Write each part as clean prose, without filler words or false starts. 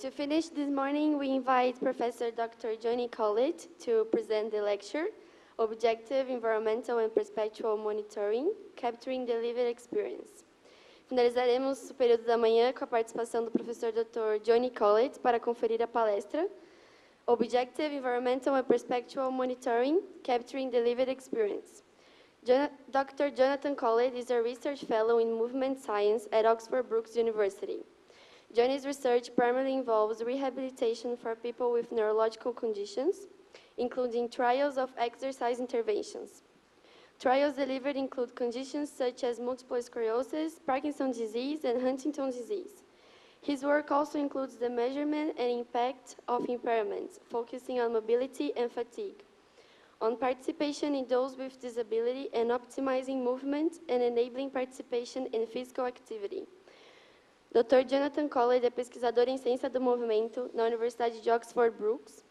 to finish this morning, we invite Professor Dr. Johnny Collett to present the lecture, Objective, Environmental and Perspectual Monitoring, Capturing the Lived Experience. Finalizaremos o período da manhã com a participação do professor Dr. Johnny Collett para conferir a palestra Objective, Environmental and Perspectual Monitoring, Capturing the Lived Experience. Dr. Jonathan Collett is a research fellow in movement science at Oxford Brookes University. Johnny's research primarily involves rehabilitation for people with neurological conditions, including trials of exercise interventions. Trials delivered include conditions such as multiple sclerosis, Parkinson's disease, and Huntington's disease. His work also includes the measurement and impact of impairments, focusing on mobility and fatigue, on participation in those with disability and optimizing movement and enabling participation in physical activity. Dr. Jonathan Collett é pesquisador em ciência do movimento na Universidade de Oxford Brookes.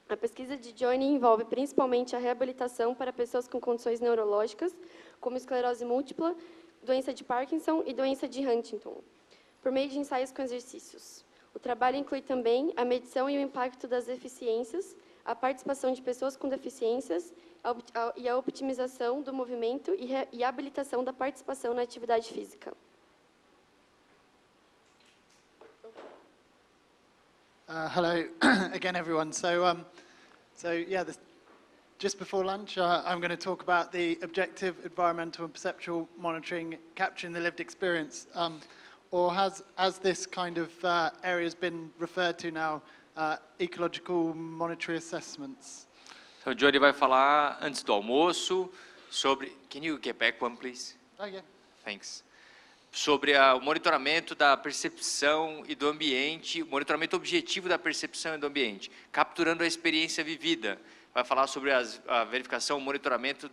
A pesquisa de Johnny envolve principalmente a reabilitação para pessoas com condições neurológicas, como esclerose múltipla, doença de Parkinson e doença de Huntington, por meio de ensaios com exercícios. O trabalho inclui também a medição e o impacto das deficiências, a participação de pessoas com deficiências e a optimização do movimento e a habilitação da participação na atividade física. Hello again, everyone. Just before lunch, I'm going to talk about the objective, environmental and perceptual monitoring, capturing the lived experience, or as this kind of area has been referred to now, ecological monetary assessments. Então, o Johnny vai falar antes do almoço sobre... Can you get back one, please? Oh, yeah. Thanks. Sobre o monitoramento da percepção e do ambiente, o monitoramento objetivo da percepção e do ambiente, capturando a experiência vivida. Vai falar sobre a verificação, o monitoramento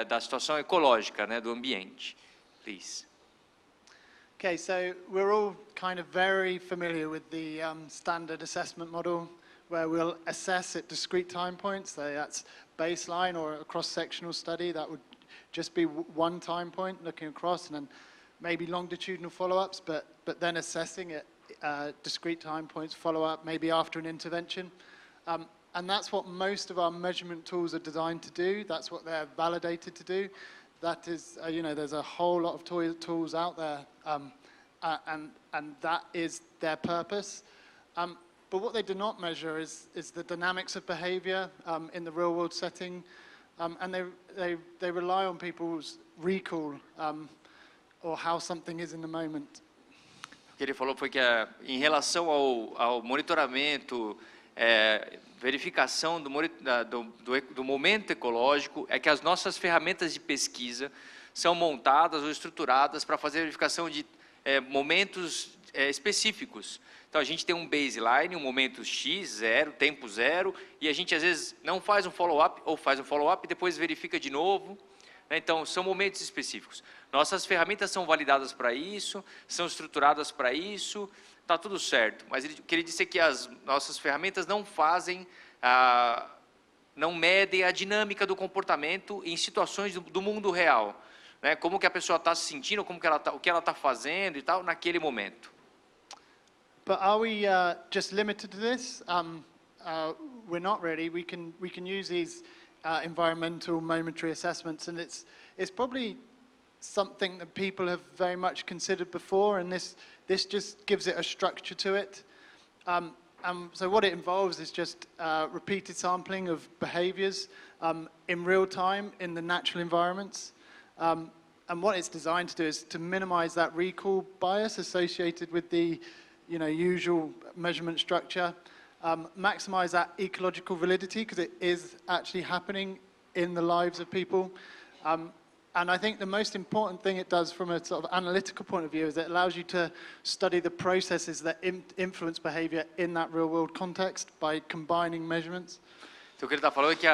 da situação ecológica, né, do ambiente. Please. Okay, so we're all kind of very familiar with the standard assessment model, where we'll assess at discrete time points. So that's baseline or a cross-sectional study. That would just be one time point, looking across, and then maybe longitudinal follow-ups, but then assessing at discrete time points, follow-up, maybe after an intervention. And that's what most of our measurement tools are designed to do. That's what they're validated to do. That is, there's a whole lot of tools out there, and that is their purpose. But what they do not measure is the dynamics of behavior in the real-world setting, and they rely on people's recall, or how something is in the moment. O que ele falou foi que em relação ao monitoramento, verificação do momento ecológico, é que as nossas ferramentas de pesquisa são montadas ou estruturadas para fazer verificação de momentos específicos. Então a gente tem um baseline, um momento X, zero, tempo zero, e a gente às vezes não faz um follow-up, ou faz um follow-up e depois verifica de novo. Então, são momentos específicos. Nossas ferramentas são validadas para isso, são estruturadas para isso, está tudo certo. Mas o que ele disse é que as nossas ferramentas não fazem, não medem a dinâmica do comportamento em situações do mundo real. Né? Como que a pessoa está se sentindo, o que ela está fazendo e tal, naquele momento. But are we just limited to this? We're not really. We can use these environmental momentary assessments, and it's probably something that people have very much considered before, and this just gives it a structure to it. So what it involves is just repeated sampling of behaviors in real time in the natural environments, and what it's designed to do is to minimize that recall bias associated with the usual measurement structure. Maximize that ecological validity, because it is actually happening in the lives of people. And I think the most important thing it does from a sort of analytical point of view is it allows you to study the processes that influence behavior in that real-world context by combining measurements. Então, o que ele está falando é que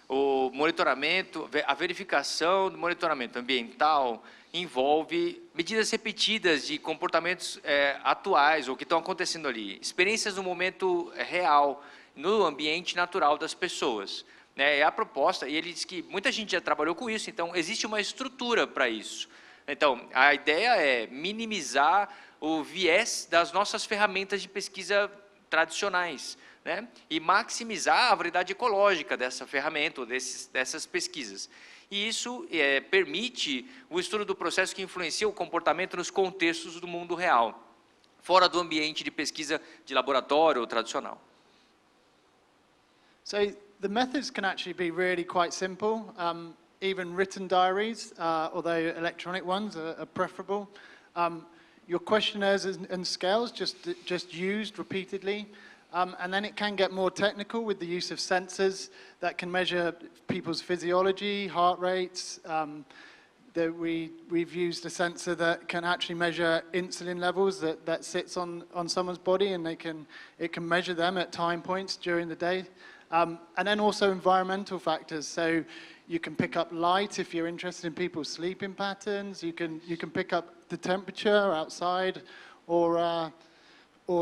o monitoramento, a verificação do monitoramento ambiental envolve medidas repetidas de comportamentos atuais ou que estão acontecendo ali, experiências no momento real, no ambiente natural das pessoas. É a proposta, e ele diz que muita gente já trabalhou com isso, então existe uma estrutura para isso. Então, a ideia é minimizar o viés das nossas ferramentas de pesquisa tradicionais, né? E maximizar a validade ecológica dessa ferramenta, ou dessas pesquisas. E isso permite o estudo do processo que influencia o comportamento nos contextos do mundo real, fora do ambiente de pesquisa de laboratório ou tradicional. So the methods can actually be really quite simple. Even written diaries, although electronic ones are preferable. Your questionnaires and scales just used repeatedly. And then it can get more technical with the use of sensors that can measure people's physiology, heart rates. We've used a sensor that can actually measure insulin levels that sits on someone's body, and it can measure them at time points during the day. And then also environmental factors. So you can pick up light if you're interested in people's sleeping patterns. You can pick up the temperature outside, or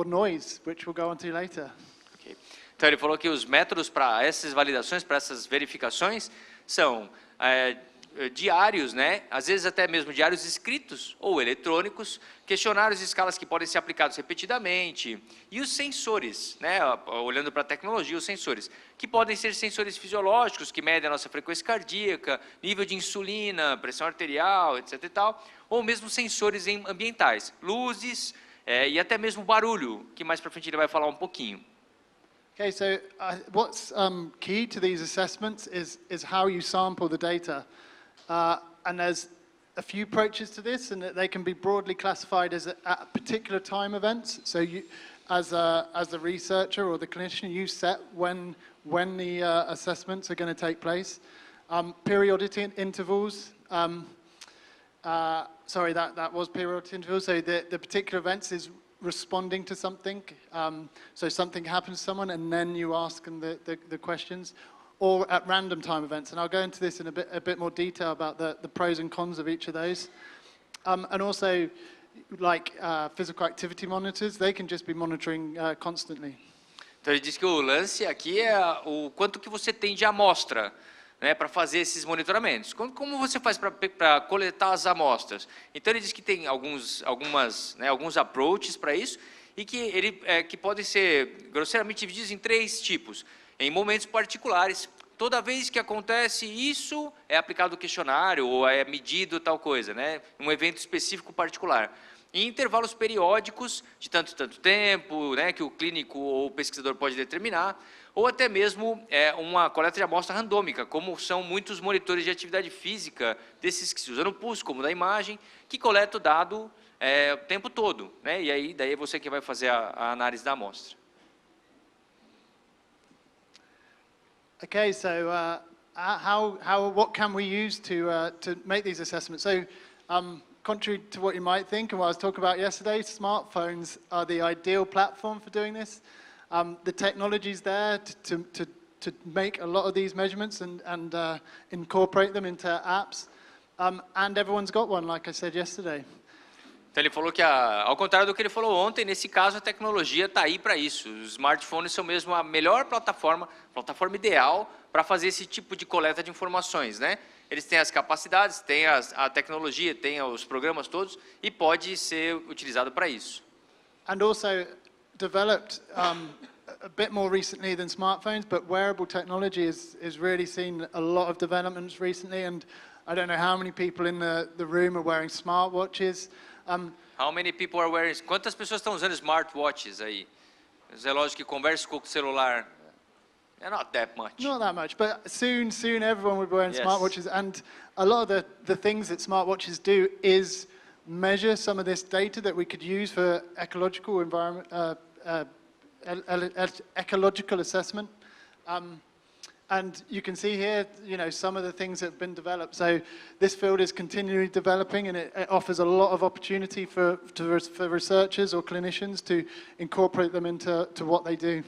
noise, which we'll go on to later. Okay. Então ele falou que os métodos para essas validações, para essas verificações, são diários, né? Às vezes até mesmo diários escritos ou eletrônicos, questionários e escalas que podem ser aplicados repetidamente, e os sensores, né? Olhando para a tecnologia, os sensores, que podem ser sensores fisiológicos, que medem a nossa frequência cardíaca, nível de insulina, pressão arterial, etc. e tal, ou mesmo sensores ambientais, luzes, e até mesmo barulho, que mais para frente ele vai falar um pouquinho. Okay, so what's key to these assessments is how you sample the data. And there's a few approaches to this, and they can be broadly classified as at particular time events. So you, as the researcher or the clinician, you set when the assessments are going to take place. Periodic intervals. Sorry, that was periodic intervals. So the particular events is responding to something. So something happens to someone, and then you ask them the questions. Or at random time events, and I'll go into this in a bit more detail about the pros and cons of each of those. And also, like physical activity monitors, they can just be monitoring constantly. Então ele diz que o lance aqui é o quanto que você tem de amostra, né, para fazer esses monitoramentos. Como você faz para coletar as amostras? Então ele diz que tem alguns approaches para isso, e que podem ser grosseiramente divididos em 3 tipos. Em momentos particulares, toda vez que acontece isso, é aplicado o questionário ou é medido tal coisa, né? Um evento específico particular. Em intervalos periódicos, de tanto e tanto tempo, né, que o clínico ou o pesquisador pode determinar, ou até mesmo uma coleta de amostra randômica, como são muitos monitores de atividade física, desses que se usam no pulso, como da imagem, que coleta o dado o tempo todo, né? E aí, daí é você que vai fazer a análise da amostra. Okay, so what can we use to make these assessments? So, contrary to what you might think and what I was talking about yesterday, smartphones are the ideal platform for doing this. The technology is there to make a lot of these measurements and incorporate them into apps, and everyone's got one, like I said yesterday. Então ele falou que, ao contrário do que ele falou ontem, nesse caso a tecnologia está aí para isso. Os smartphones são mesmo a melhor plataforma ideal para fazer esse tipo de coleta de informações, né? Eles têm as capacidades, têm a tecnologia, têm os programas todos, e pode ser utilizado para isso. And also developed a bit more recently than smartphones, but wearable technology is really seen a lot of developments recently, and I don't know how many people in the room are wearing smartwatches. How many people are wearing? Quantas pessoas estão usando smartwatches aí? Os relógios que conversam com o celular. Not that much. Not that much, but soon everyone will be wearing smartwatches, and a lot of the things that smartwatches do is measure some of this data that we could use for ecological ecological assessment. And you can see here, some of the things that have been developed. So this field is continually developing, and it offers a lot of opportunity for researchers or clinicians to incorporate them into what they do.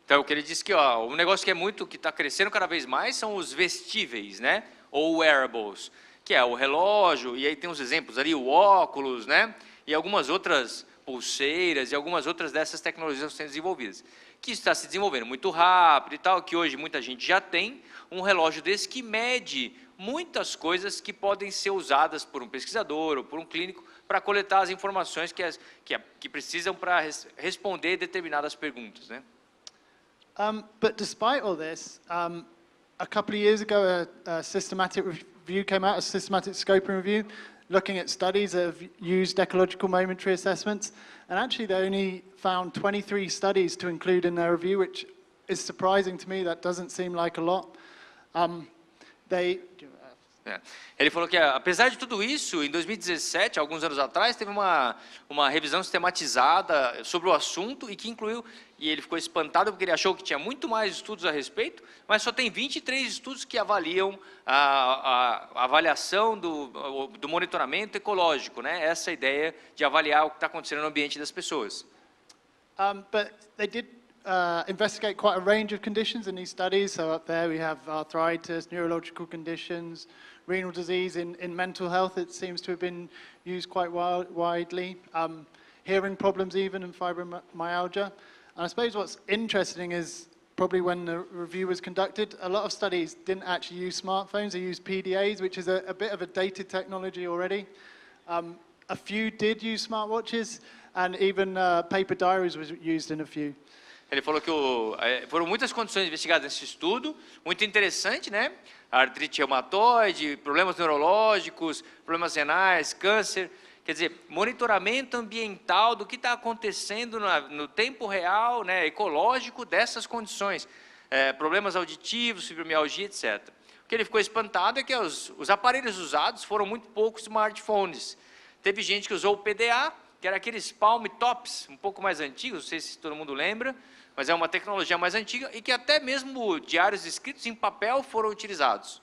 Então, o que ele disse que um negócio que está crescendo cada vez mais são os vestíveis, né? Ou wearables, que é o relógio, e aí tem os exemplos ali, o óculos, né? E algumas outras pulseiras e algumas outras dessas tecnologias sendo desenvolvidas, que está se desenvolvendo muito rápido e tal, que hoje muita gente já tem um relógio desse que mede muitas coisas que podem ser usadas por um pesquisador ou por um clínico para coletar as informações que precisam para responder determinadas perguntas, né? But despite all this, a couple of years ago, a systematic review came out, a systematic scoping review, looking at studies that have used ecological momentary assessments, and actually they only found 23 studies to include in their review, which is surprising to me. That doesn't seem like a lot. Ele falou que, apesar de tudo isso, em 2017, alguns anos atrás, teve uma revisão sistematizada sobre o assunto e que incluiu, e ele ficou espantado porque ele achou que tinha muito mais estudos a respeito, mas só tem 23 estudos que avaliam a avaliação do monitoramento ecológico, né? Essa ideia de avaliar o que está acontecendo no ambiente das pessoas. But they did investigate quite a range of conditions in these studies. So up there we have arthritis, neurological conditions, renal disease. In mental health, it seems to have been used quite widely. Hearing problems even, and fibromyalgia. And I suppose what's interesting is probably when the review was conducted, a lot of studies didn't actually use smartphones, they used PDAs, which is a bit of a dated technology already. A few did use smartwatches, and even paper diaries was used in a few. Ele falou que foram muitas condições investigadas nesse estudo, muito interessante, né? Artrite reumatoide, problemas neurológicos, problemas renais, câncer. Quer dizer, monitoramento ambiental do que está acontecendo no tempo real, né, ecológico dessas condições. Problemas auditivos, fibromialgia, etc. O que ele ficou espantado é que os aparelhos usados foram muito poucos smartphones. Teve gente que usou o PDA, que era aqueles palm tops, um pouco mais antigos, não sei se todo mundo lembra, mas é uma tecnologia mais antiga e que até mesmo diários escritos em papel foram utilizados.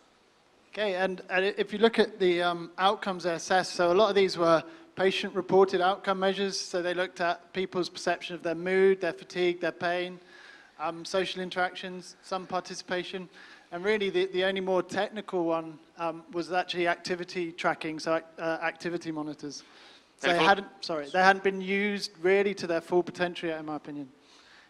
Okay, and if you look at the outcomes they assessed, so a lot of these were patient-reported outcome measures, so they looked at people's perception of their mood, their fatigue, their pain, social interactions, some participation, and really the only more technical one was actually activity tracking, so activity monitors. So they hadn't been used really to their full potential yet, in my opinion.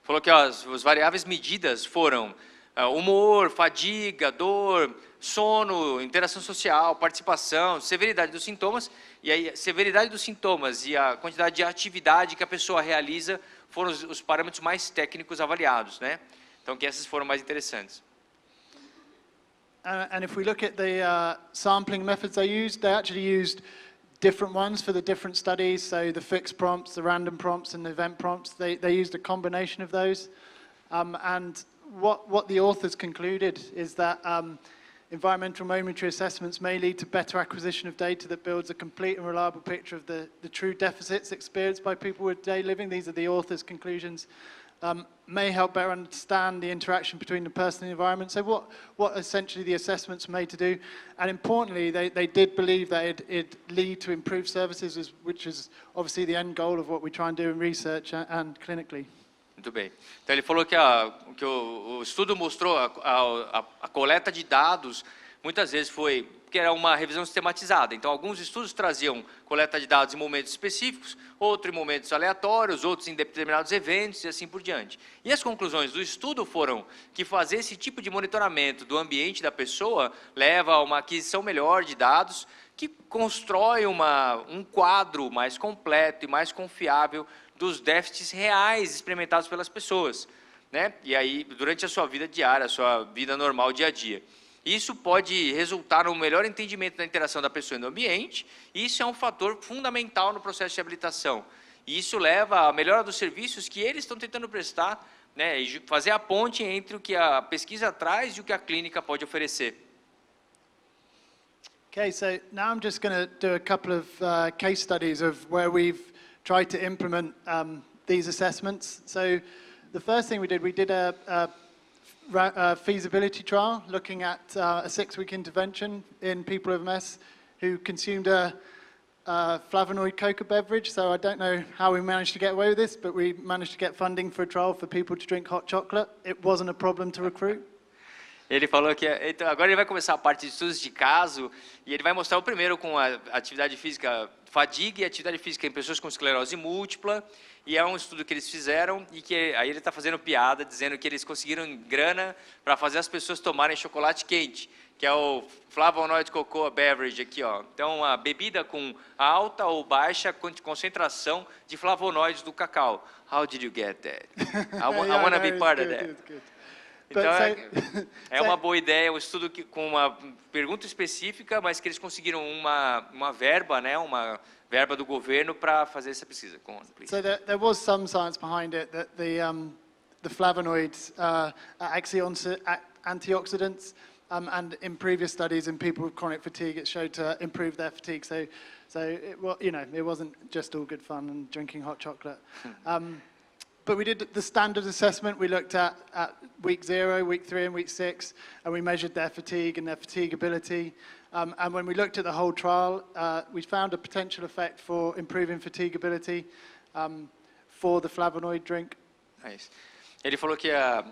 Falou que as variáveis medidas foram humor, fadiga, dor, sono, interação social, participação, severidade dos sintomas, e aí severidade dos sintomas e a quantidade de atividade que a pessoa realiza foram os parâmetros mais técnicos avaliados, né? Então que esses foram mais interessantes. And if we look at the sampling methods they actually used different ones for the different studies, so the fixed prompts, the random prompts, and the event prompts. They used a combination of those. And what the authors concluded is that environmental momentary assessments may lead to better acquisition of data that builds a complete and reliable picture of the true deficits experienced by people with daily living. These are the authors' conclusions. May help better understand the interaction between the person and the environment. So what essentially the assessments were made to do. And importantly, they did believe that it'd lead to improved services, which is obviously the end goal of what we try and do in research and clinically. Muito bem. Então ele falou que o estudo mostrou a coleta de dados, muitas vezes foi que era uma revisão sistematizada. Então, alguns estudos traziam coleta de dados em momentos específicos, outros em momentos aleatórios, outros em determinados eventos e assim por diante. E as conclusões do estudo foram que fazer esse tipo de monitoramento do ambiente da pessoa leva a uma aquisição melhor de dados, que constrói um quadro mais completo e mais confiável dos déficits reais experimentados pelas pessoas, né? E aí, durante a sua vida diária, a sua vida normal, dia a dia. Isso pode resultar no melhor entendimento da interação da pessoa no ambiente, e isso é um fator fundamental no processo de habilitação. E isso leva à melhora dos serviços que eles estão tentando prestar, né, e fazer a ponte entre o que a pesquisa traz e o que a clínica pode oferecer. Okay, so now I'm just going to do a couple of case studies of where we've tried to implement these assessments. So the first thing we did a feasibility trial looking at a 6-week intervention in people with MS who consumed a flavonoid cocoa beverage. So I don't know how we managed to get away with this, but we managed to get funding for a trial for people to drink hot chocolate. It wasn't a problem to recruit. Ele falou que então, agora ele vai começar a parte de estudos de caso e ele vai mostrar o primeiro com a atividade física, fadiga e atividade física em pessoas com esclerose múltipla, e é um estudo que eles fizeram e que aí ele está fazendo piada dizendo que eles conseguiram grana para fazer as pessoas tomarem chocolate quente. que é o flavonoid cocoa beverage aqui, ó. Então, uma bebida com alta ou baixa concentração de flavonoides do cacau. How did you get that? I want to be part of that. Então, é uma boa ideia, um estudo com uma pergunta específica, mas que eles conseguiram uma verba, né, uma verba do governo para fazer essa pesquisa. So there was some science behind it that the flavonoids are actually antioxidants, and in previous studies in people with chronic fatigue, it showed to improve their fatigue. So it wasn't just all good fun and drinking hot chocolate. But we did the standard assessment. We looked at week 0, week 3, and week 6, and we measured their fatigue and their fatigability. And when we looked at the whole trial, we found a potential effect for improving fatigability for the flavonoid drink. Nice. Ele falou que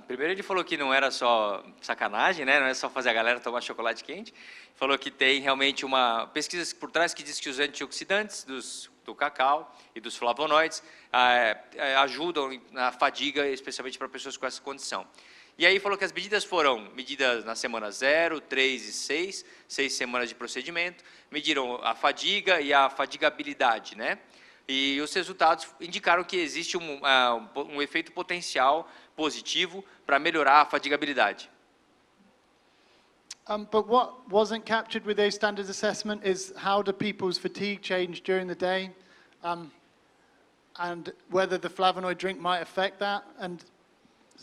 primeiro ele falou que não era só sacanagem, né? Não é só fazer a galera tomar chocolate quente. Falou que tem realmente uma pesquisa por trás que diz que os antioxidantes do cacau e dos flavonoides ajudam na fadiga, especialmente para pessoas com essa condição. E aí falou que as medidas foram medidas na semana 0, 3 e 6 semanas de procedimento, mediram a fadiga e a fadigabilidade, né? E os resultados indicaram que existe um efeito potencial positivo para melhorar a fadigabilidade. But what wasn't captured with a standards assessment is how do people's fatigue change during the day, and whether the flavonoid drink might affect that, and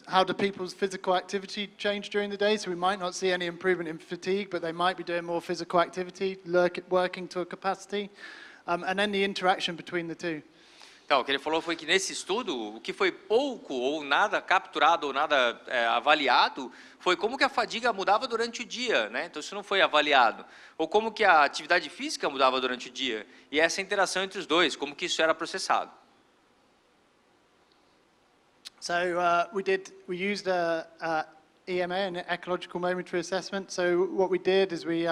how do people's physical activity change during the day. So we might not see any improvement in fatigue, but they might be doing more physical activity, working to a capacity. And then the interaction between the two. Então, o que ele falou foi que nesse estudo, o que foi pouco ou nada capturado ou nada avaliado, foi como que a fadiga mudava durante o dia, né? Então isso não foi avaliado. Ou como que a atividade física mudava durante o dia. E essa interação entre os dois, como que isso era processado. So we used a EMA, an ecological momentary assessment. So what we did is we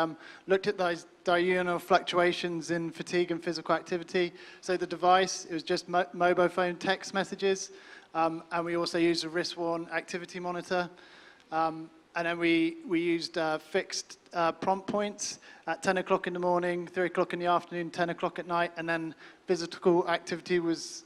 looked at those diurnal fluctuations in fatigue and physical activity. So the device, it was just mobile phone text messages, and we also used a wrist-worn activity monitor. And then we used fixed prompt points at 10 o'clock in the morning, 3 o'clock in the afternoon, 10 o'clock at night, and then physical activity was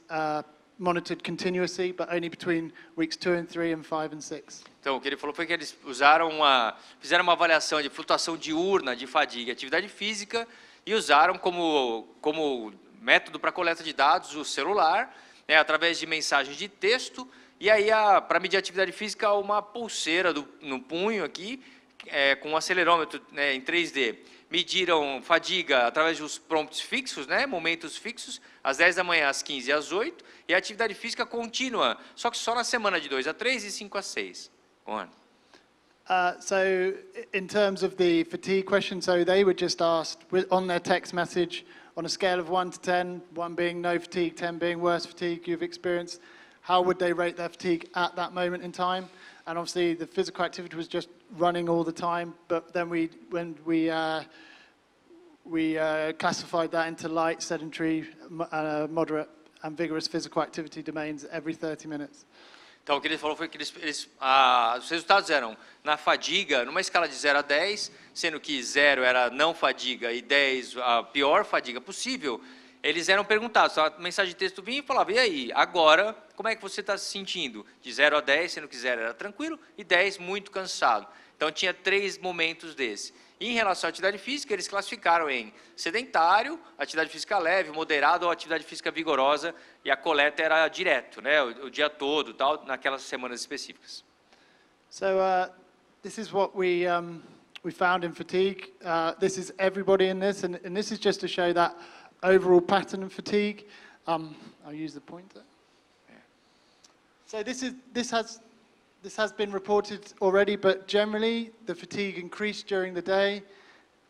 monitored continuously, but only between weeks 2 and 3 and 5 and 6. Então, o que ele falou foi que eles fizeram uma avaliação de flutuação diurna, de fadiga e atividade física, e usaram como método para coleta de dados o celular, né, através de mensagens de texto, e aí, para medir a atividade física, uma pulseira no punho aqui, com um acelerômetro, né, em 3D. Mediram fadiga através dos prompts fixos, né, momentos fixos, às 10 da manhã, às 15 e às 8, e a atividade física contínua, só que só na semana de 2 a 3 e 5 a 6. So in terms of the fatigue question, so they were just asked on their text message, on a scale of 1 to 10, 1 being no fatigue, 10 being worst fatigue you've experienced, how would they rate their fatigue at that moment in time? And obviously the physical activity was just running all the time, but then when we classified that into light, sedentary, moderate and vigorous physical activity domains every 30 minutes. Então, o que ele falou foi que os resultados eram na fadiga, numa escala de 0 a 10, sendo que 0 era não fadiga e 10 a pior fadiga possível, eles eram perguntados, a mensagem de texto vinha e falava, e aí, agora, como é que você está se sentindo? De 0 a 10, sendo que 0 era tranquilo e 10 muito cansado. Então, tinha 3 momentos desse. E em relação à atividade física, eles classificaram em sedentário, atividade física leve, moderado ou atividade física vigorosa, e a coleta era direto, né, o dia todo, tal, naquelas semanas específicas. So this is what we found in fatigue. This is everybody in this, and this is just to show that overall pattern of fatigue. I'll use the pointer. So this has been reported already, but generally the fatigue increased during the day,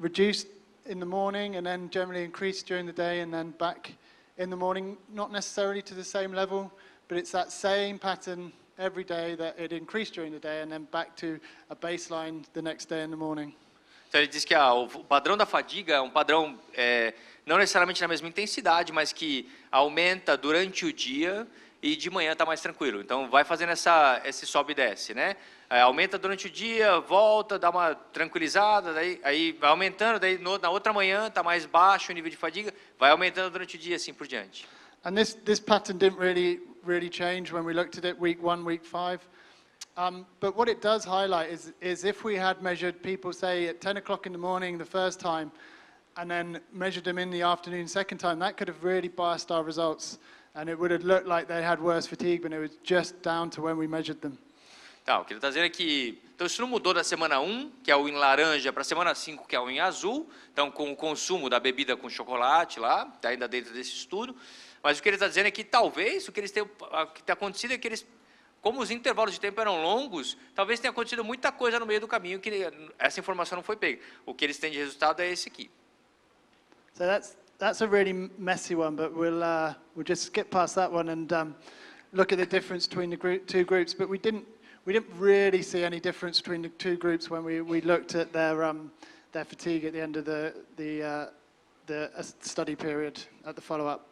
reduced in the morning, and then generally increased during the day, and then back in the morning, not necessarily to the same level, but it's that same pattern every day that it increased during the day, and then back to a baseline the next day in the morning. Então ele diz que o padrão da fadiga é um padrão não necessariamente na mesma intensidade, mas que aumenta durante o dia e de manhã está mais tranquilo. Então, vai fazendo esse sobe e desce, né? Aumenta durante o dia, volta, dá uma tranquilizada, aí vai aumentando, na outra manhã está mais baixo o nível de fadiga, vai aumentando durante o dia, assim por diante. And this pattern didn't really change when we looked at it week 1, week 5. But what it does highlight is if we had measured people, say, at 10 o'clock in the morning the first time, and then measured them in the afternoon second time, that could have really biased our results. And it would have looked like they had worse fatigue, but it was just down to when we measured them. Tá, o que ele está dizendo é que, então isso não mudou da semana 1, que é o em laranja, para a semana 5, que é o em azul, então com o consumo da bebida com chocolate lá, está ainda dentro desse estudo, mas o que ele está dizendo é que talvez, o que está acontecido é que eles, como os intervalos de tempo eram longos, talvez tenha acontecido muita coisa no meio do caminho, que essa informação não foi pega. O que eles têm de resultado é esse aqui. So that's a really messy one, but we'll just skip past that one and look at the difference between the two groups. But we didn't really see any difference between the two groups when we looked at their fatigue at the end of the study period at the follow-up.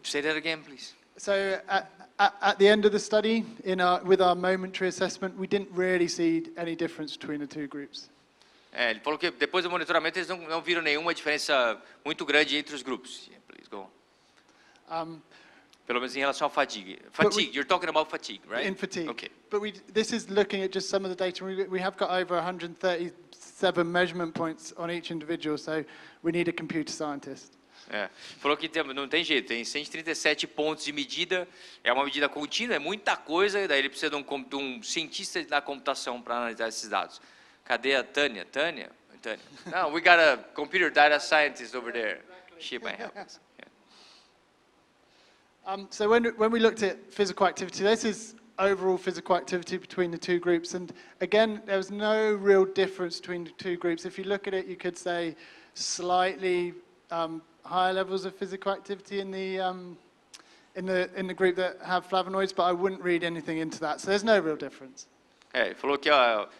Say that again, please. So at the end of the study, with our momentary assessment, we didn't really see any difference between the two groups. Ele falou que depois do monitoramento eles não viram nenhuma diferença muito grande entre os grupos. Yeah, please go on. Pelo menos em relação à fatigue. Fatigue, you're talking about fatigue, right? In fatigue. Okay. But this is looking at just some of the data. We have got over 137 measurement points on each individual, so we need a computer scientist. Falou que não tem jeito, tem 137 pontos de medida, é uma medida contínua, é muita coisa, daí ele precisa de um cientista da computação para analisar esses dados. Cadê a Tânia? Tânia? No, we got a computer data scientist over there. She might help us. Yeah. So when we looked at physical activity, this is overall physical activity between the two groups. And again, there was no real difference between the two groups. If you look at it, you could say slightly higher levels of physical activity in the group that have flavonoids, but I wouldn't read anything into that. So there's no real difference. Ele falou que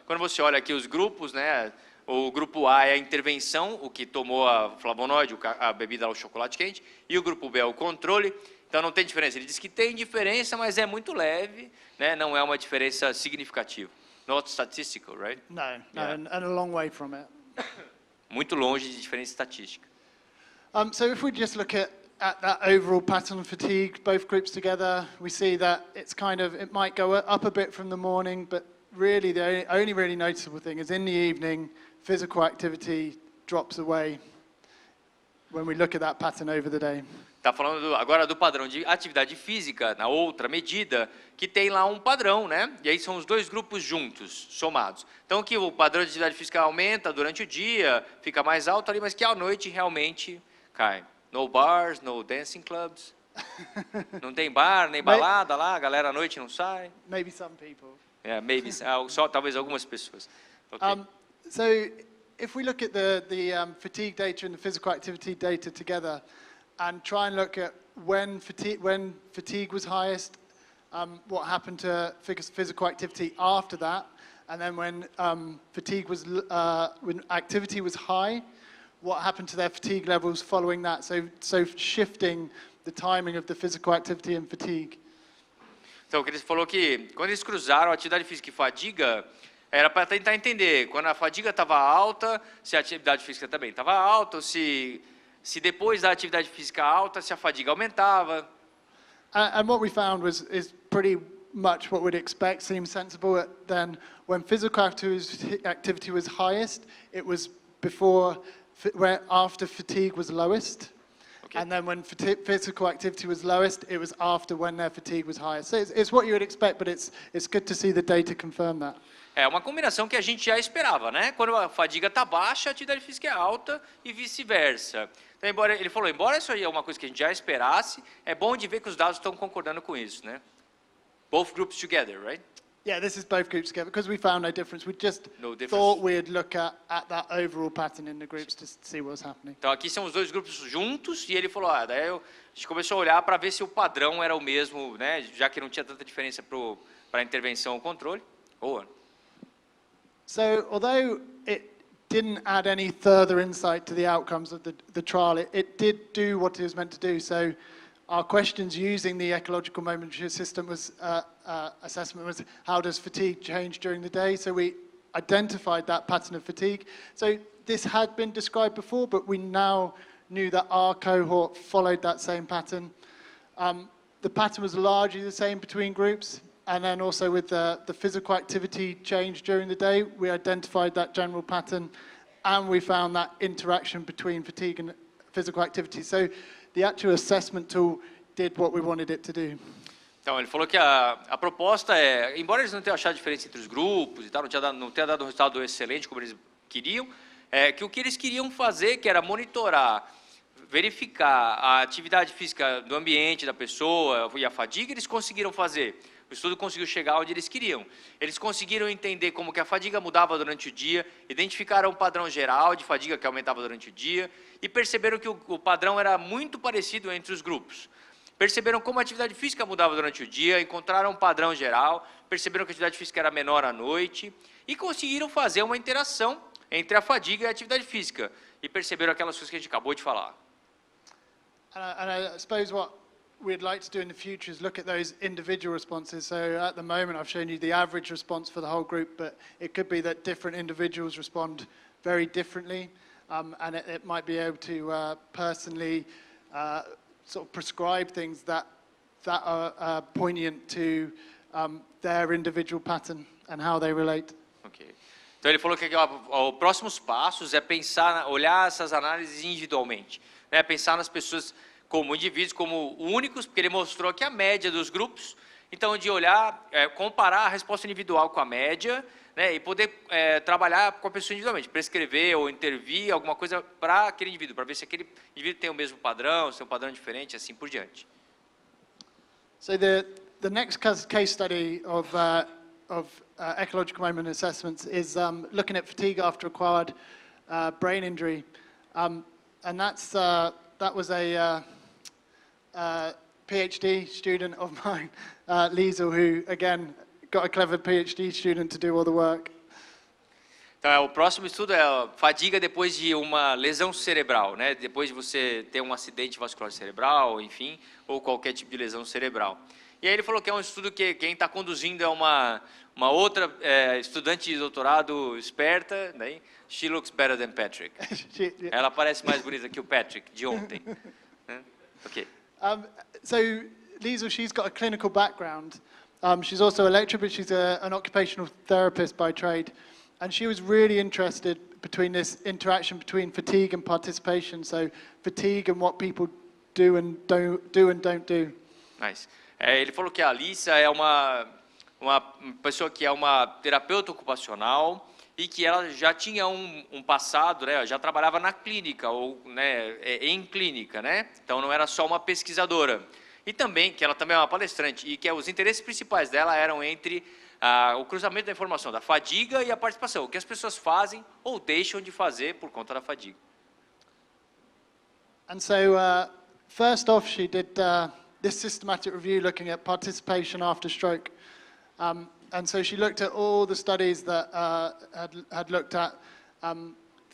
quando você olha aqui os grupos, né, o grupo A é a intervenção, o que tomou a flavonoide, a bebida ao chocolate quente, e o grupo B é o controle. Então não tem diferença. Ele diz que tem diferença, mas é muito leve, né? Não é uma diferença significativa. Not statistical, right? No, Yeah. and a long way from it. Muito longe de diferença estatística. So if we just look at that overall pattern of fatigue, both groups together, we see that it might go up a bit from the morning, but really the only really noticeable thing is in the evening, physical activity drops away when we look at that pattern over the day. Está falando agora do padrão de atividade física, na outra medida, que tem lá um padrão, né? E aí são os dois grupos juntos, somados. Então que o padrão de atividade física aumenta durante o dia, fica mais alto ali, mas que à noite realmente cai. No bars, no dancing clubs. Não tem bar, nem balada lá, a galera à noite não sai. Maybe some people. Yeah, maybe, só talvez algumas pessoas. Okay. So if we look at the fatigue data and the physical activity data together and try and look at when fatigue was highest, what happened to physical activity after that, and then when when activity was high, what happened to their fatigue levels following that? So shifting the timing of the physical activity and fatigue. Então, ele falou que quando eles cruzaram atividade física e fadiga, era para tentar entender quando a fadiga estava alta, se a atividade física também estava alta, ou se depois da atividade física alta, se a fadiga aumentava. And what we found is pretty much what we'd expect, seems sensible. Then when physical activity was highest, it was after fatigue was lowest. Okay. And then when physical activity was lowest, it was after when their fatigue was highest. So it's what you would expect, but it's good to see the data confirm that. É uma combinação que a gente já esperava, né? Quando a fadiga está baixa, a atividade física é alta e vice-versa. Então, ele falou, embora isso aí é uma coisa que a gente já esperasse, é bom de ver que os dados estão concordando com isso, né? Both groups together, right? Yeah, this is both groups together because we found no difference. We just thought we'd look at that overall pattern in the groups to see what's happening. Então aqui são os dois grupos juntos e ele falou, daí a gente começou a olhar para ver se o padrão era o mesmo, né? Já que não tinha tanta diferença para a intervenção ou controle. Boa. So although it didn't add any further insight to the outcomes of the trial, it did do what it was meant to do. So our questions using the ecological momentary system was assessment was, how does fatigue change during the day? So we identified that pattern of fatigue. So this had been described before, but we now knew that our cohort followed that same pattern. The pattern was largely the same between groups, and then also with the physical activity change during the day, we identified that general pattern, and we found that interaction between fatigue and physical activity. So the actual assessment tool did what we wanted it to do. Então, ele falou que a proposta é, embora eles não tenham achado diferença entre os grupos e tal, não tenha dado um resultado excelente como eles queriam, que o que eles queriam fazer, que era monitorar, verificar a atividade física do ambiente da pessoa e a fadiga, eles conseguiram fazer. O estudo conseguiu chegar onde eles queriam. Eles conseguiram entender como que a fadiga mudava durante o dia, identificaram um padrão geral de fadiga que aumentava durante o dia e perceberam que o padrão era muito parecido entre os grupos. Perceberam como a atividade física mudava durante o dia, encontraram um padrão geral, perceberam que a atividade física era menor à noite e conseguiram fazer uma interação entre a fadiga e a atividade física e perceberam aquelas coisas que a gente acabou de falar. And I suppose what we'd like to do in the future is look at those individual responses. So at the moment I've shown you the average response for the whole group, but it could be that different individuals respond very differently, and it might be able to personally sort of prescribe things that are poignant to their individual pattern and how they relate. Okay. Então ele falou que os próximos passos é pensar, olhar essas análises individualmente, né? Pensar nas pessoas como indivíduos, como únicos, porque ele mostrou que a média dos grupos, então de olhar, comparar a resposta individual com a média, né? E poder trabalhar com a pessoa individualmente, prescrever ou intervir alguma coisa para aquele indivíduo, para ver se aquele indivíduo tem o mesmo padrão, se tem um padrão diferente, assim por diante. So the next case study of ecological moment assessments is looking at fatigue after acquired brain injury, and that was a PhD student of mine, Liesel, who again got a clever PhD student to do all the work. Então, o próximo estudo é a fadiga depois de uma lesão cerebral, né? Depois de você ter um acidente vascular cerebral, enfim, ou qualquer tipo de lesão cerebral. E aí ele falou que é um estudo que quem está conduzindo é uma outra estudante de doutorado esperta, né? She looks better than Patrick. Ela parece mais bonita que o Patrick de ontem. Okay. So Liesel, she's got a clinical background. She's also a lecturer, but she's an occupational therapist by trade. And she was really interested between this interaction between fatigue and participation. So fatigue and what people do and don't do. Nice. Ele falou que a Alissa é uma pessoa que é uma terapeuta ocupacional e que ela já tinha um passado, né? Já trabalhava na clínica ou, né, em clínica, né? Então não era só uma pesquisadora. E também que ela também é uma palestrante e que os interesses principais dela eram entre o cruzamento da informação da fadiga e a participação, o que as pessoas fazem ou deixam de fazer por conta da fadiga. And so first off, she did this systematic review looking at participation after stroke. And so she looked at all the studies that had looked at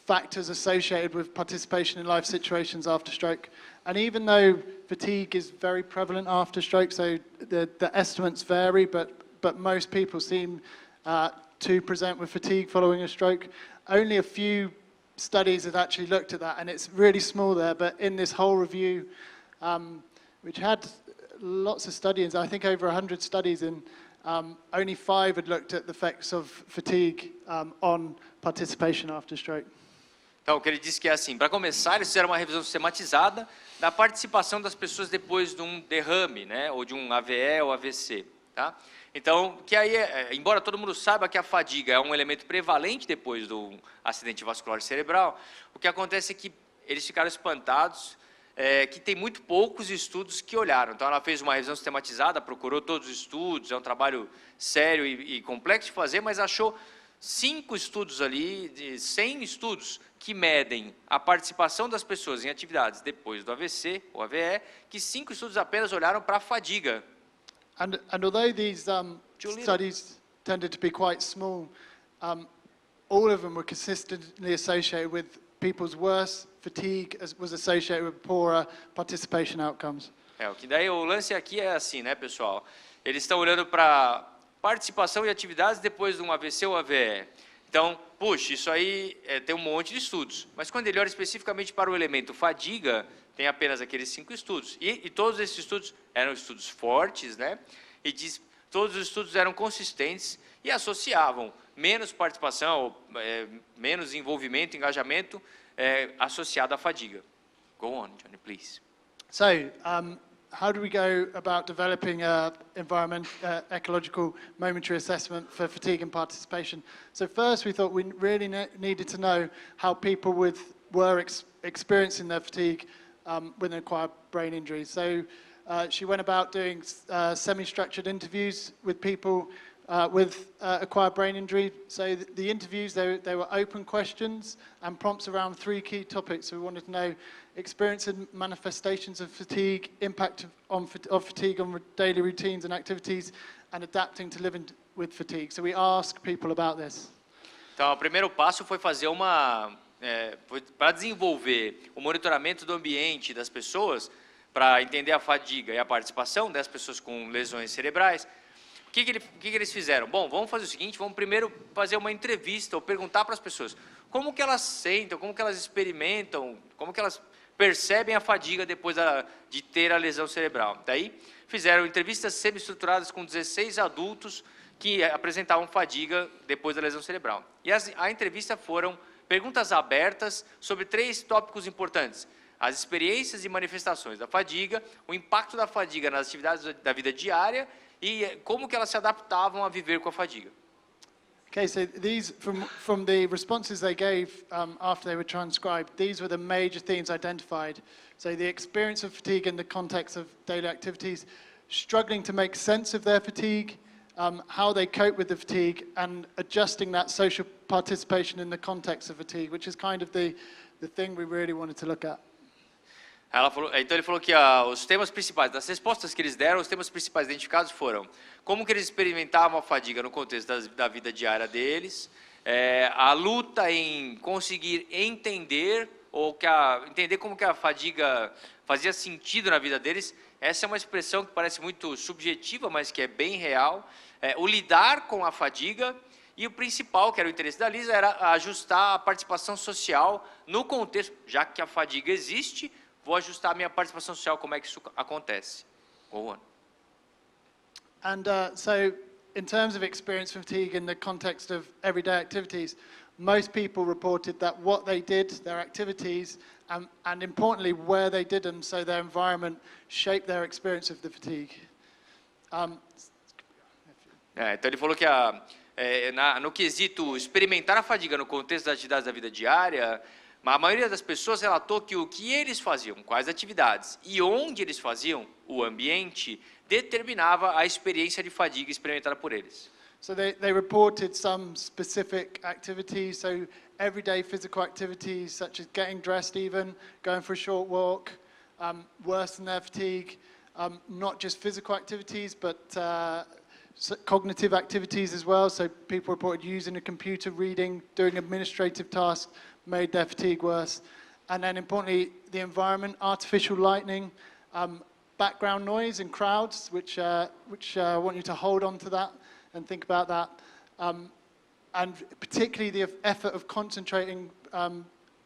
factors associated with participation in life situations after stroke. And even though fatigue is very prevalent after stroke, so the estimates vary, but most people seem to present with fatigue following a stroke, only a few studies have actually looked at that, and it's really small there, but in this whole review, which had lots of studies, I think over 100 studies in, only 5 had looked at the effects of fatigue on participation after stroke. Então, o que ele disse que é assim, para começar, eles fizeram uma revisão sistematizada da participação das pessoas depois de um derrame, né, ou de um AVE ou AVC, tá? Então, que aí, embora todo mundo saiba que a fadiga é um elemento prevalente depois do acidente vascular cerebral, o que acontece é que eles ficaram espantados, que tem muito poucos estudos que olharam. Então, ela fez uma revisão sistematizada, procurou todos os estudos, é um trabalho sério e complexo de fazer, mas achou 5 estudos ali, de 100 estudos, que medem a participação das pessoas em atividades depois do AVC ou AVE, que 5 estudos apenas olharam para a fadiga. And although these studies tended to be quite small, all of them were consistently associated with people's worse fatigue was associated with poorer participation outcomes. O que daí o lance aqui é assim, né, pessoal? Eles estão olhando para participação em atividades depois de um AVC ou AVE. Então, puxa, isso aí tem um monte de estudos. Mas quando ele olha especificamente para o elemento fadiga, tem apenas aqueles 5 estudos. E todos esses estudos eram estudos fortes, né? E todos os estudos eram consistentes e associavam menos participação, menos envolvimento, engajamento associado à fadiga. Go on, Johnny, please. So, how do we go about developing ecological momentary assessment for fatigue and participation? So first we thought we really needed to know how people were experiencing their fatigue with an acquired brain injury. So she went about doing semi-structured interviews with people with acquired brain injury. So the interviews, they were open questions and prompts around 3 key topics. So we wanted to know experience and manifestations of fatigue, impact of fatigue on daily routines and activities, and adapting to living with fatigue. So we asked people about this. Então, o primeiro passo foi fazer para desenvolver o monitoramento do ambiente das pessoas, para entender a fadiga e a participação das pessoas com lesões cerebrais. O que eles fizeram? Bom, vamos fazer o seguinte, vamos primeiro fazer uma entrevista, ou perguntar para as pessoas como que elas sentem, como que elas experimentam, como que elas percebem a fadiga depois de ter a lesão cerebral. Daí, fizeram entrevistas semi-estruturadas com 16 adultos que apresentavam fadiga depois da lesão cerebral. E a entrevista foram perguntas abertas sobre 3 tópicos importantes: as experiências e manifestações da fadiga, o impacto da fadiga nas atividades da vida diária e como que elas se adaptavam a viver com a fadiga. Okay, so these, from the responses they gave after they were transcribed, these were the major themes identified. So the experience of fatigue in the context of daily activities, struggling to make sense of their fatigue, how they cope with the fatigue, and adjusting that social participation in the context of fatigue, which is kind of the thing we really wanted to look at. Então ele falou que os temas principais, das respostas que eles deram, os temas principais identificados foram como que eles experimentavam a fadiga no contexto da vida diária deles, a luta em conseguir entender, entender como que a fadiga fazia sentido na vida deles. Essa é uma expressão que parece muito subjetiva, mas que é bem real. O lidar com a fadiga. E o principal, que era o interesse da Lisa, era ajustar a participação social no contexto, já que a fadiga existe, vou ajustar a minha participação social, como é que isso acontece. Go on. And so, in terms of experience fatigue in the context of everyday activities, most people reported that what they did, their activities, and importantly, where they did them, so their environment shaped their experience of the fatigue. Então ele falou que no quesito experimentar a fadiga no contexto das atividades da vida diária, a maioria das pessoas relatou que o que eles faziam, quais atividades e onde eles faziam, o ambiente, determinava a experiência de fadiga experimentada por eles. So they reported some specific activities, so everyday physical activities such as getting dressed even, going for a short walk, worsen their fatigue, not just physical activities but cognitive activities as well, so people reported using a computer, reading, doing administrative tasks made their fatigue worse. And then importantly, the environment, artificial lighting, background noise in crowds, which I want you to hold on to that and think about that. And particularly the effort of concentrating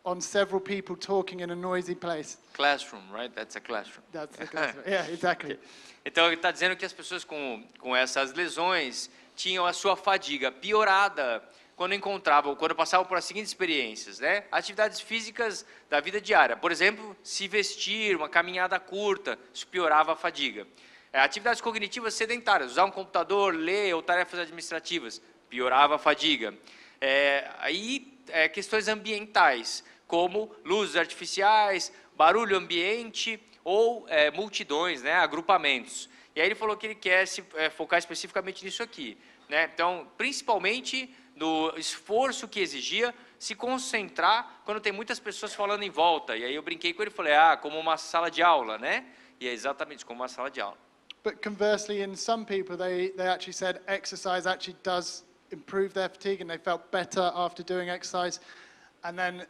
on several people talking in a noisy place. Classroom, right? That's a classroom. That's the classroom. Yeah, exactly. Então ele está dizendo que as pessoas com essas lesões tinham a sua fadiga piorada quando passavam por as seguintes experiências, né? Atividades físicas da vida diária, por exemplo, se vestir, uma caminhada curta, isso piorava a fadiga. Atividades cognitivas sedentárias, usar um computador, ler ou tarefas administrativas, piorava a fadiga. Questões ambientais, como luzes artificiais, barulho ambiente ou multidões, né, agrupamentos. E aí ele falou que ele quer se focar especificamente nisso aqui, né? Então, principalmente no esforço que exigia se concentrar quando tem muitas pessoas falando em volta. E aí eu brinquei com ele e falei, como uma sala de aula, né? E é exatamente como uma sala de aula. But conversely, in some people, they actually said exercise actually does improve their fatigue, and they felt better after doing exercise. And then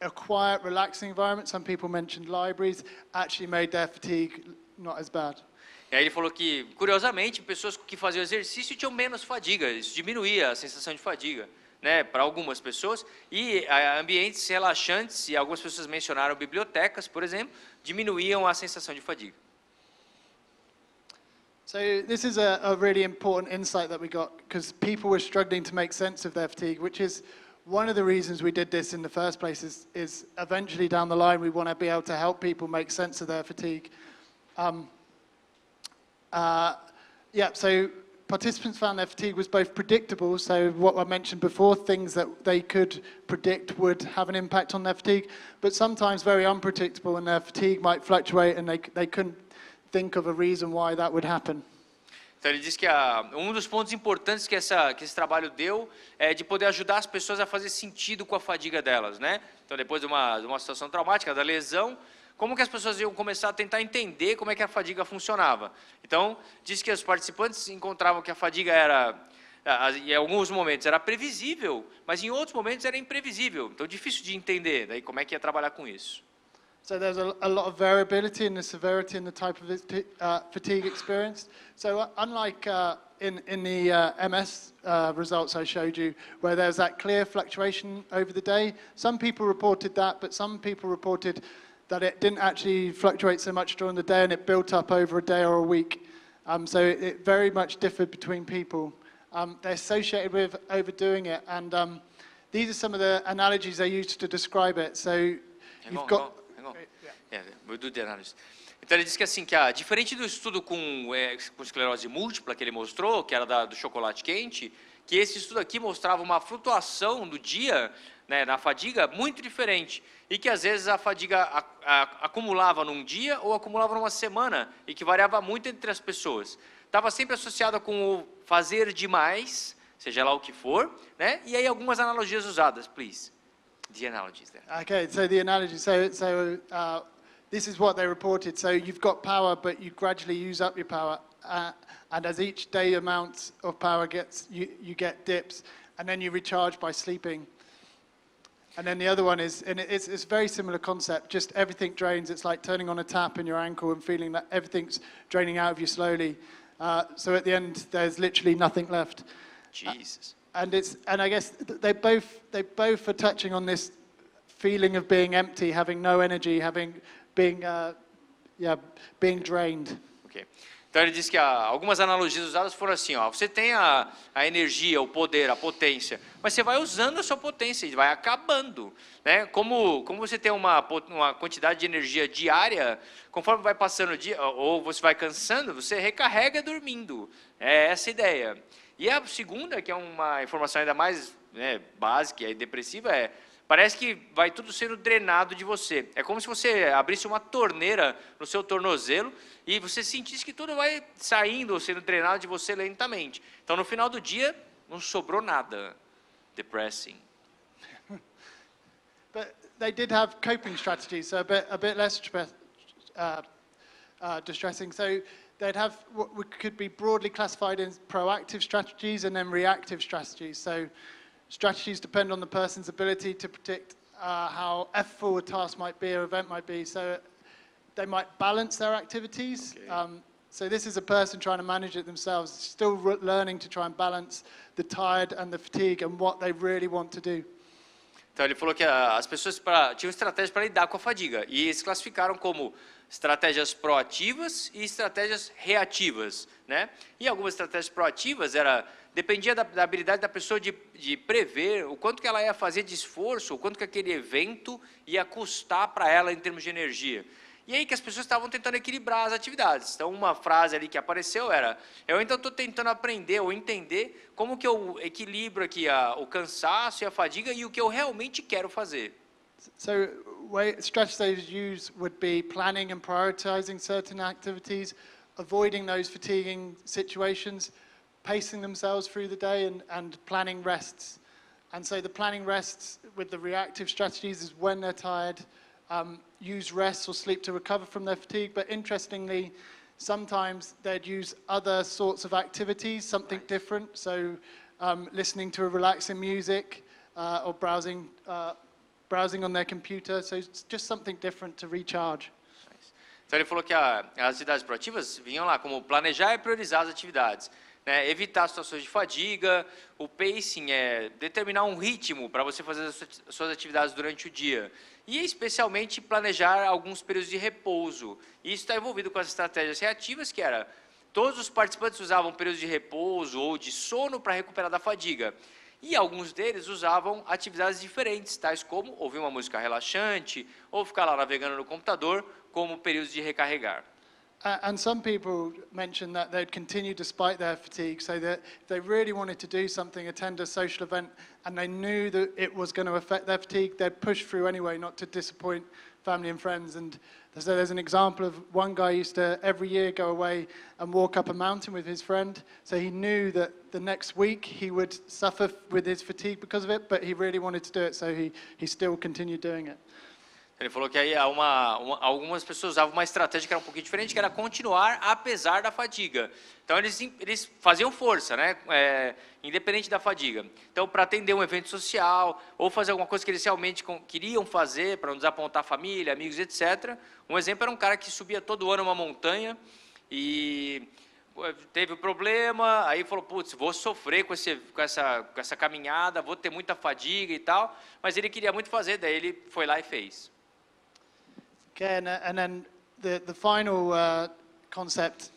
a quiet, relaxing environment, some people mentioned libraries, actually made their fatigue not as bad. E aí ele falou que, curiosamente, pessoas que faziam exercício tinham menos fadiga, isso diminuía a sensação de fadiga, né, para algumas pessoas, e ambientes relaxantes, e algumas pessoas mencionaram bibliotecas, por exemplo, diminuíam a sensação de fadiga. So this is a really important insight that we got, because people were struggling to make sense of their fatigue, which is one of the reasons we did this in the first place, is eventually down the line we want to be able to help people make sense of their fatigue. So participants found their fatigue was both predictable, so what I mentioned before, things that they could predict would have an impact on their fatigue, but sometimes very unpredictable, and their fatigue might fluctuate and they couldn't think of a reason why that would happen. Então ele diz que dos pontos importantes que esse trabalho deu é de poder ajudar as pessoas a fazer sentido com a fadiga delas, né? Então depois de uma situação traumática, da lesão, como que as pessoas iam começar a tentar entender como é que a fadiga funcionava. Então, diz que os participantes encontravam que a fadiga era, em alguns momentos era previsível, mas em outros momentos era imprevisível. Então, difícil de entender, daí como é que ia trabalhar com isso. So there's a lot of variability in the severity and the type of fatigue experienced. So unlike in the MS results I showed you, where there's that clear fluctuation over the day, some people reported that, but some people reported that it didn't actually fluctuate so much during the day and it built up over a day or a week. So it very much differed between people. They're associated with overdoing it, and these are some of the analogies they used to describe it. So you've got... Vou do análise. Então ele disse que assim, diferente do estudo com esclerose múltipla que ele mostrou, que era do chocolate quente, que esse estudo aqui mostrava uma flutuação do dia, né, na fadiga muito diferente, e que às vezes a fadiga acumulava num dia ou acumulava numa semana, e que variava muito entre as pessoas. Estava sempre associada com o fazer demais, seja lá o que for, né? E aí algumas analogias usadas, please. The analogies there. Okay, so the analogy, this is what they reported. So you've got power, but you gradually use up your power. And as each day amount of power gets, you get dips. And then you recharge by sleeping. And then the other one is, and it's a very similar concept, just everything drains. It's like turning on a tap in your ankle and feeling that everything's draining out of you slowly. So at the end, there's literally nothing left. Jesus. And I guess they both are touching on this feeling of being empty, having no energy, being drained. Okay. Então ele diz que algumas analogias usadas foram assim, você tem a energia, o poder, a potência, mas você vai usando a sua potência e vai acabando, né? Como você tem uma quantidade de energia diária, conforme vai passando o dia, ou você vai cansando, você recarrega dormindo. É essa a ideia. E a segunda, que é uma informação ainda mais, né, básica e depressiva, parece que vai tudo sendo drenado de você. É como se você abrisse uma torneira no seu tornozelo e você sentisse que tudo vai saindo ou sendo drenado de você lentamente. Então, no final do dia, não sobrou nada. Depressing. But they did have coping strategies, so a bit less distressing. So they'd have what could be broadly classified as proactive strategies and then reactive strategies. So strategies depend on the person's ability to predict how effortful a task might be or event might be. So they might balance their activities. Okay. So this is a person trying to manage it themselves, still learning to try and balance the tired and the fatigue and what they really want to do. Então ele falou que as pessoas tinham estratégias para lidar com a fadiga e eles classificaram como estratégias proativas e estratégias reativas, né? E algumas estratégias proativas dependia da habilidade da pessoa de prever o quanto que ela ia fazer de esforço, o quanto que aquele evento ia custar para ela em termos de energia. E aí que as pessoas estavam tentando equilibrar as atividades. Então, uma frase ali que apareceu era: eu então estou tentando aprender ou entender como que eu equilibro aqui o cansaço e a fadiga e o que eu realmente quero fazer. So, strategies they use would be planning and prioritizing certain activities, avoiding those fatiguing situations, pacing themselves through the day, and planning rests. And so the planning rests with the reactive strategies is when they're tired, use rest or sleep to recover from their fatigue. But interestingly, sometimes they'd use other sorts of activities, something different. So listening to relaxing music or browsing browsing on their computer, so it's just something different to recharge. Então ele falou que as atividades proativas vinham lá como planejar e priorizar as atividades, né? Evitar situações de fadiga, o pacing é determinar um ritmo para você fazer as suas atividades durante o dia e especialmente planejar alguns períodos de repouso. E isso está envolvido com as estratégias reativas, que era todos os participantes usavam períodos de repouso ou de sono para recuperar da fadiga. E alguns deles usavam atividades diferentes, tais como ouvir uma música relaxante ou ficar lá navegando no computador, como períodos de recarregar. And some people mentioned that they'd continue despite their fatigue, so that if they really wanted to do something, attend a social event, and they knew that it was going to affect their fatigue, they'd push through anyway, not to disappoint family and friends. And so there's an example of one guy used to every year go away and walk up a mountain with his friend, so he knew that the next week he would suffer with his fatigue because of it, but he really wanted to do it, so he still continued doing it. Ele falou que aí algumas pessoas usavam uma estratégia que era um pouquinho diferente, que era continuar apesar da fadiga. Então eles faziam força, né? Independente da fadiga. Então para atender um evento social ou fazer alguma coisa que eles realmente queriam fazer para não desapontar a família, amigos, etc. Um exemplo era um cara que subia todo ano uma montanha e teve um problema, aí falou, putz, vou sofrer com essa caminhada, vou ter muita fadiga e tal, mas ele queria muito fazer, daí ele foi lá e fez. Okay, and then the final concept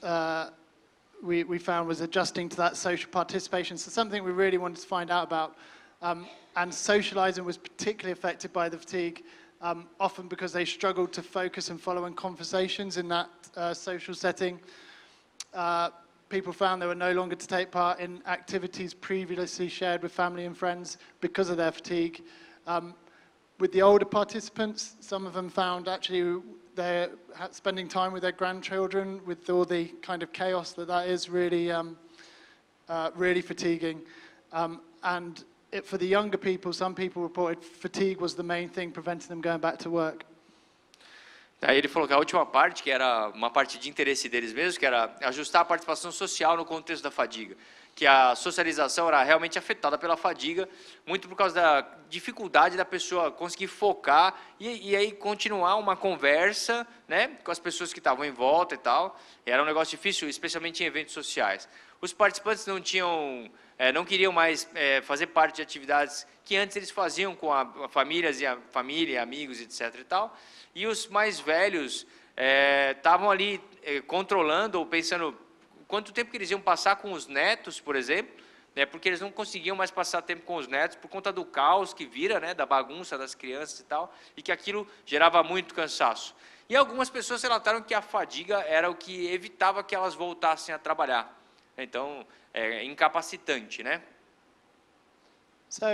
we found was adjusting to that social participation. So something we really wanted to find out about. And socializing was particularly affected by the fatigue, often because they struggled to focus and follow in conversations in that social setting. People found they were no longer to take part in activities previously shared with family and friends because of their fatigue. With the older participants, some of them found actually they're spending time with their grandchildren with all the kind of chaos that is really, really fatiguing. And for the younger people, some people reported fatigue was the main thing preventing them going back to work. Aí ele falou que a última parte, que era uma parte de interesse deles mesmos, que era ajustar a participação social no contexto da fadiga, que a socialização era realmente afetada pela fadiga, muito por causa da dificuldade da pessoa conseguir focar e aí continuar uma conversa, né, com as pessoas que estavam em volta e tal. Era um negócio difícil, especialmente em eventos sociais. Os participantes não queriam mais fazer parte de atividades que antes eles faziam com a família, amigos, etc. e tal. E os mais velhos estavam ali controlando ou pensando quanto tempo que eles iam passar com os netos, por exemplo, né, porque eles não conseguiam mais passar tempo com os netos por conta do caos que vira, né, da bagunça das crianças e tal, e que aquilo gerava muito cansaço. E algumas pessoas relataram que a fadiga era o que evitava que elas voltassem a trabalhar. Então, é incapacitante, né? So,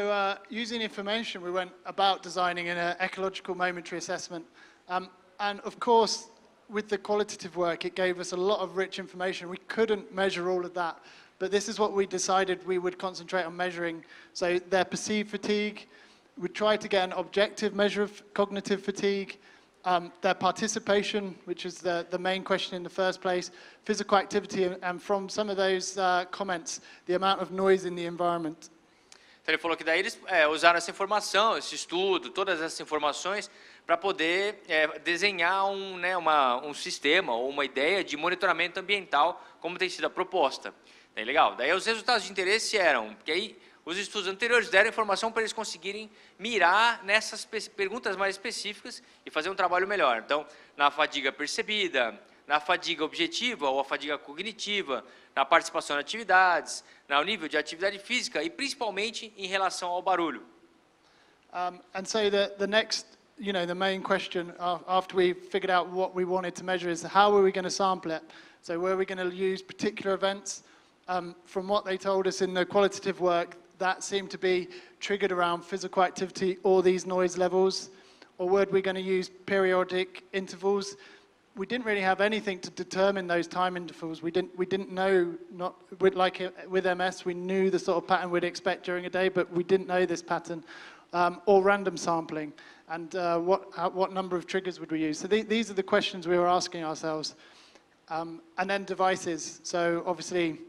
using information, we went about designing an ecological momentary assessment. And of course, with the qualitative work, it gave us a lot of rich information. We couldn't measure all of that, but this is what we decided we would concentrate on measuring. So their perceived fatigue, we tried to get an objective measure of cognitive fatigue, their participation, which is the main question in the first place, physical activity, and from some of those comments, the amount of noise in the environment. Então ele falou que daí eles usaram essa informação, esse estudo, todas essas informações para poder desenhar um sistema ou uma ideia de monitoramento ambiental, como tem sido a proposta. Legal. Daí os resultados de interesse eram que aí os estudos anteriores deram informação para eles conseguirem mirar nessas perguntas mais específicas e fazer um trabalho melhor. Então, na fadiga percebida, na fadiga objetiva ou a fadiga cognitiva, na participação em atividades, no nível de atividade física e principalmente em relação ao barulho. And so the next, the main question after we figured out what we wanted to measure is how were we going to sample it? So were we going to use particular events? From what they told us in the qualitative work, that seemed to be triggered around physical activity or these noise levels, or were we going to use periodic intervals? We didn't really have anything to determine those time intervals. We didn't know, like with MS, we knew the sort of pattern we'd expect during a day, but we didn't know this pattern, or random sampling, and what number of triggers would we use? So these are the questions we were asking ourselves. And then devices. So obviously,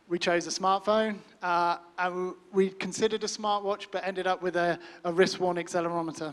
we chose a smartphone, and we considered a smartwatch, but ended up with a wrist-worn accelerometer.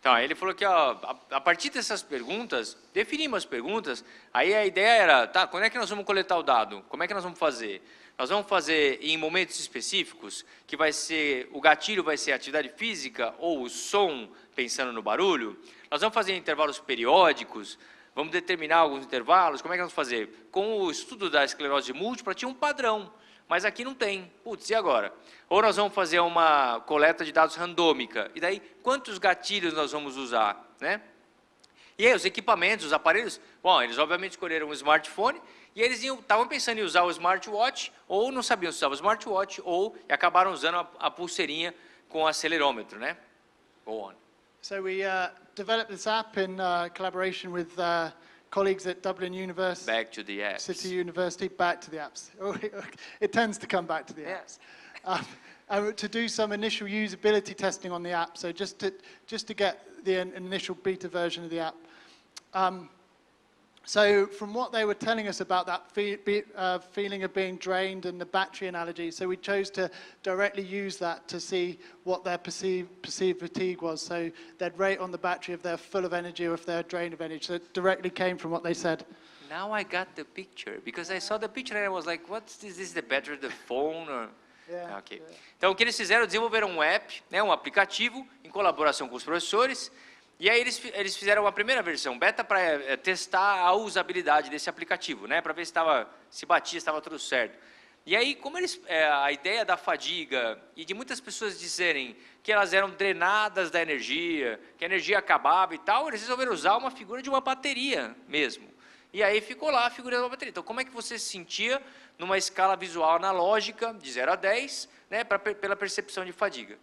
Então, aí ele falou que ó, a partir dessas perguntas, definimos as perguntas, aí a ideia era, tá, quando é que nós vamos coletar o dado? Como é que nós vamos fazer? Nós vamos fazer em momentos específicos, que vai ser, o gatilho vai ser a atividade física ou o som, pensando no barulho? Nós vamos fazer em intervalos periódicos? Vamos determinar alguns intervalos? Como é que nós vamos fazer? Com o estudo da esclerose múltipla, tinha um padrão. Mas aqui não tem. Putz, e agora? Ou nós vamos fazer uma coleta de dados randômica. E daí, quantos gatilhos nós vamos usar? Né? E aí, os equipamentos, os aparelhos... Bom, eles obviamente escolheram um smartphone e eles estavam pensando em usar o smartwatch, ou não sabiam se usava o smartwatch, ou acabaram usando a pulseirinha com acelerômetro, né? Go on. So we developed this app in collaboration with colleagues at Dublin University. Back to the apps. City University, back to the apps. It tends to come back to the apps. To do some initial usability testing on the app, so just to get the initial beta version of the app. So from what they were telling us about that feeling of being drained and the battery analogy, so we chose to directly use that to see what their perceived fatigue was. So they'd rate on the battery if they're full of energy or if they're drained of energy. So it directly came from what they said. Now I got the picture, because I saw the picture and I was like, what's this? Is the battery of the phone? Or... Yeah, Okay. yeah. Então, o que eles fizeram? Desenvolveram um app, né, um aplicativo, em colaboração com os professores. E aí eles fizeram uma primeira versão, beta, para testar a usabilidade desse aplicativo, né, para ver se batia, se estava tudo certo. E aí, como a ideia da fadiga e de muitas pessoas dizerem que elas eram drenadas da energia, que a energia acabava e tal, eles resolveram usar uma figura de uma bateria mesmo. E aí ficou lá a figura de uma bateria. Então, como é que você se sentia numa escala visual analógica, de 0 a 10, né, pela percepção de fadiga?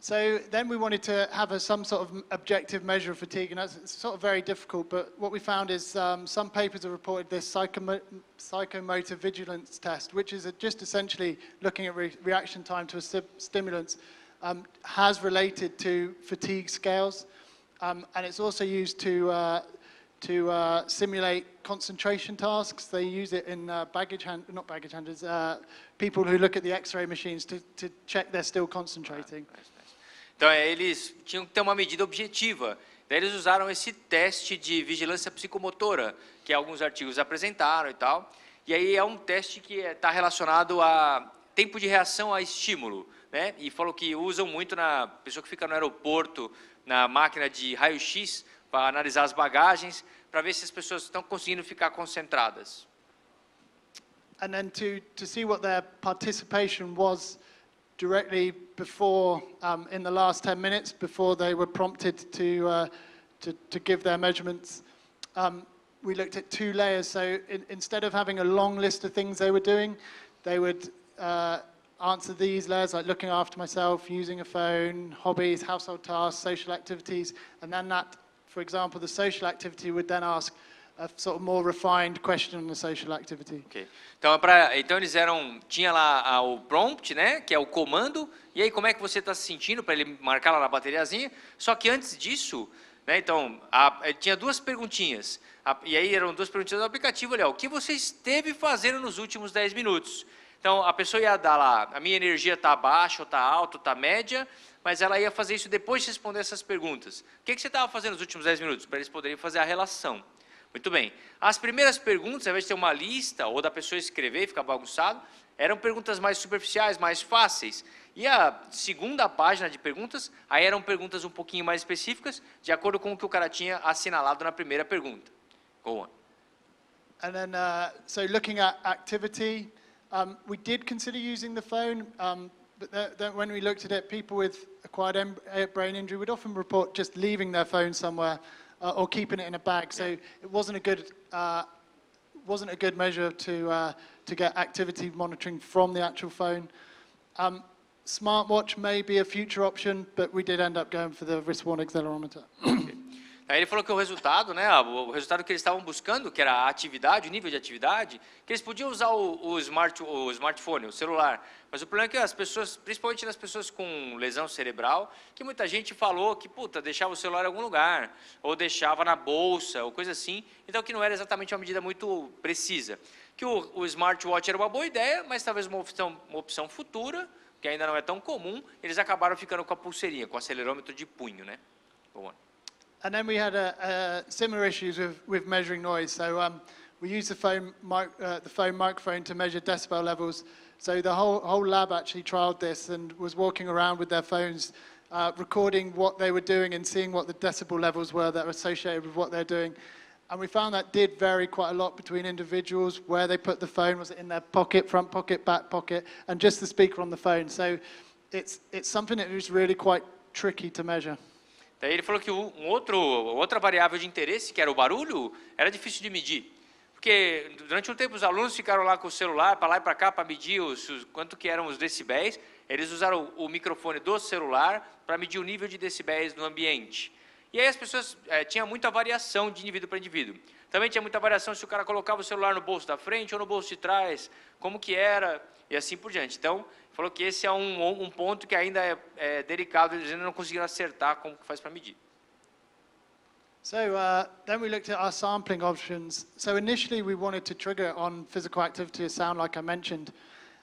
So then we wanted to have some sort of objective measure of fatigue, and that's sort of very difficult, but what we found is some papers have reported this psychomotor vigilance test, which is just essentially looking at reaction time to a stimulant, has related to fatigue scales, and it's also used to simulate concentration tasks. They use it in people who look at the X-ray machines to check they're still concentrating. Então, eles tinham que ter uma medida objetiva. Daí eles usaram esse teste de vigilância psicomotora, que alguns artigos apresentaram e tal. E aí é um teste que está relacionado a tempo de reação a estímulo, né? E falou que usam muito na pessoa que fica no aeroporto, na máquina de raio-x, para analisar as bagagens, para ver se as pessoas estão conseguindo ficar concentradas. And then to see what their participation was directly before, in the last 10 minutes, before they were prompted to give their measurements, we looked at 2 layers. So instead of having a long list of things they were doing, they would answer these layers, like looking after myself, using a phone, hobbies, household tasks, social activities, and then that, for example, the social activity would then ask a sort of more refined question on the social activity. Okay. Então eles tinha lá o prompt, né, que é o comando, e aí como é que você está se sentindo, para ele marcar lá na bateriazinha. Só que antes disso, né, então, tinha 2 perguntinhas, e aí eram 2 perguntinhas do aplicativo, olha, o que você esteve fazendo nos últimos 10 minutos? Então, a pessoa ia dar lá, a minha energia está baixa, ou está alta, ou está média, mas ela ia fazer isso depois de responder essas perguntas. O que você estava fazendo nos últimos 10 minutos? Para eles poderem fazer a relação. Muito bem. As primeiras perguntas, ao invés de ter uma lista, ou da pessoa escrever e ficar bagunçado, eram perguntas mais superficiais, mais fáceis. E a segunda página de perguntas, aí eram perguntas um pouquinho mais específicas, de acordo com o que o cara tinha assinalado na primeira pergunta. Go on. And then, so looking at activity, we did consider using the phone, but then when we looked at it, people with acquired brain injury would often report just leaving their phone somewhere or keeping it in a bag. So it wasn't a good measure to get activity monitoring from the actual phone. Smartwatch may be a future option, but we did end up going for the wrist-worn accelerometer. Aí ele falou que o resultado, né, o resultado que eles estavam buscando, que era a atividade, o nível de atividade, que eles podiam usar o smartphone, o celular. Mas o problema é que as pessoas, principalmente nas pessoas com lesão cerebral, que muita gente falou que, puta, deixava o celular em algum lugar, ou deixava na bolsa, ou coisa assim. Então, que não era exatamente uma medida muito precisa. Que o smartwatch era uma boa ideia, mas talvez uma opção futura, que ainda não é tão comum, eles acabaram ficando com a pulseirinha, com o acelerômetro de punho, né? Go on. And then we had similar issues with measuring noise. So we used the phone microphone to measure decibel levels. So the whole lab actually trialed this and was walking around with their phones, recording what they were doing and seeing what the decibel levels were that were associated with what they're doing. And we found that did vary quite a lot between individuals, where they put the phone, was it in their pocket, front pocket, back pocket, and just the speaker on the phone. So it's something that is really quite tricky to measure. Daí ele falou que outra variável de interesse, que era o barulho, era difícil de medir. Porque durante um tempo os alunos ficaram lá com o celular, para lá e para cá, para medir quanto que eram os decibéis. Eles usaram o microfone do celular para medir o nível de decibéis no ambiente. E aí as pessoas tinha muita variação de indivíduo para indivíduo. Também tinha muita variação se o cara colocava o celular no bolso da frente ou no bolso de trás, como que era, e assim por diante. Então, falou que esse é um ponto que ainda é delicado, eles ainda não conseguiram acertar como que faz para medir. So then we looked at our sampling options. So initially we wanted to trigger on physical activity or sound, like I mentioned,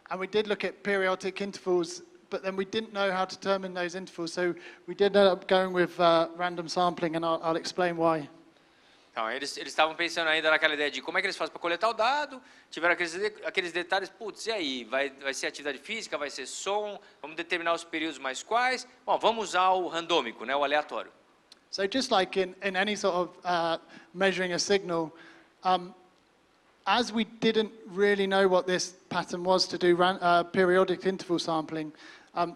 and we did look at periodic intervals, but then we didn't know how to determine those intervals. So we did end up going with random sampling, and I'll explain why. Então, eles estavam pensando ainda naquela ideia de como é que eles fazem para coletar o dado, tiveram aqueles detalhes, putz, e aí, vai ser atividade física, vai ser som, vamos determinar os períodos mais quais, bom, vamos usar o randômico, né, o aleatório. So just like in any sort of measuring a signal, as we didn't really know what this pattern was to do periodic interval sampling,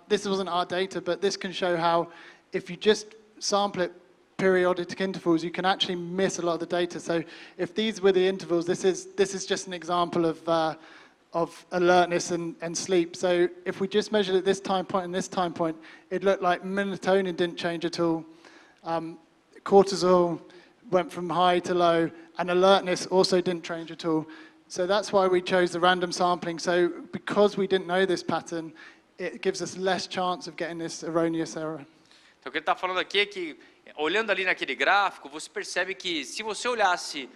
this wasn't our data, but this can show how if you just sample it periodic intervals, you can actually miss a lot of the data. So if these were the intervals, this is just an example of alertness and sleep. So if we just measured at this time point and this time point, it looked like melatonin didn't change at all. Cortisol went from high to low, and alertness also didn't change at all. So that's why we chose the random sampling. So because we didn't know this pattern, it gives us less chance of getting this erroneous error. Então o que ele está falando aqui é que, olhando ali naquele gráfico, você percebe que se você olhasse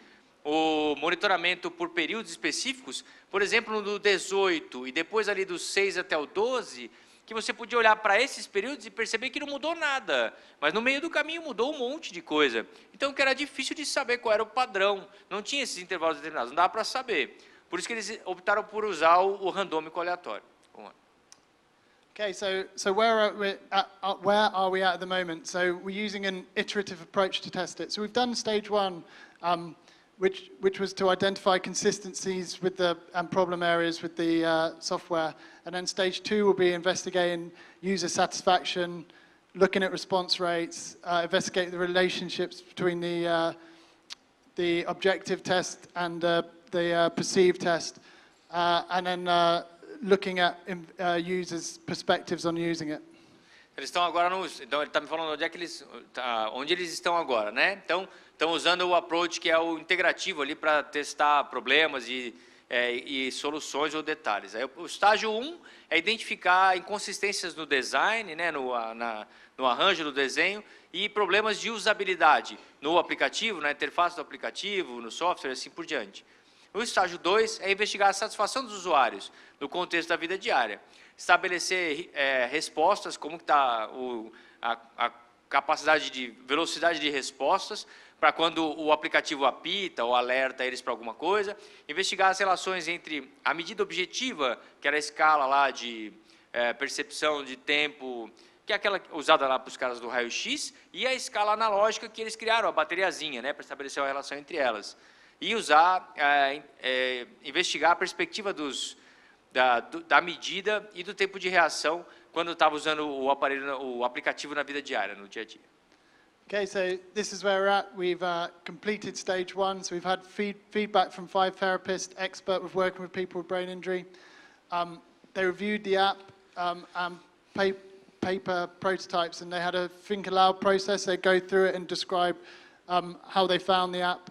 o monitoramento por períodos específicos, por exemplo, no 18 e depois ali do 6 até o 12, que você podia olhar para esses períodos e perceber que não mudou nada, mas no meio do caminho mudou um monte de coisa. Então, que era difícil de saber qual era o padrão, não tinha esses intervalos determinados, não dava para saber. Por isso que eles optaram por usar o randômico aleatório. Okay, so where are we at the moment? So we're using an iterative approach to test it. So we've done stage one, which was to identify consistencies with and problem areas with the software. And then stage two will be investigating user satisfaction, looking at response rates, investigate the relationships between the objective test and the perceived test, and then looking at users' perspectives on using it. Eles estão agora então ele está me falando onde eles estão agora, né? Então estão usando o approach que é o integrativo ali para testar problemas e soluções ou detalhes. Aí, o estágio 1 é identificar inconsistências no design, né, no arranjo do desenho, e problemas de usabilidade no aplicativo, na interface do aplicativo, no software, assim por diante. O estágio 2 é investigar a satisfação dos usuários no contexto da vida diária. Estabelecer respostas, como está a capacidade de velocidade de respostas, para quando o aplicativo apita ou alerta eles para alguma coisa. Investigar as relações entre a medida objetiva, que era a escala lá de percepção de tempo, que é aquela usada lá para os caras do raio-x, e a escala analógica que eles criaram, a bateriazinha, né, para estabelecer uma relação entre elas. E investigar a perspectiva da medida e do tempo de reação quando estava usando o aplicativo na vida diária, no dia a dia. Okay, so this is where we're at. We've completed stage one, so we've had feedback from 5 therapists, expert with working with people with brain injury. They reviewed the app and paper prototypes, and they had a think aloud process. They go through it and describe how they found the app.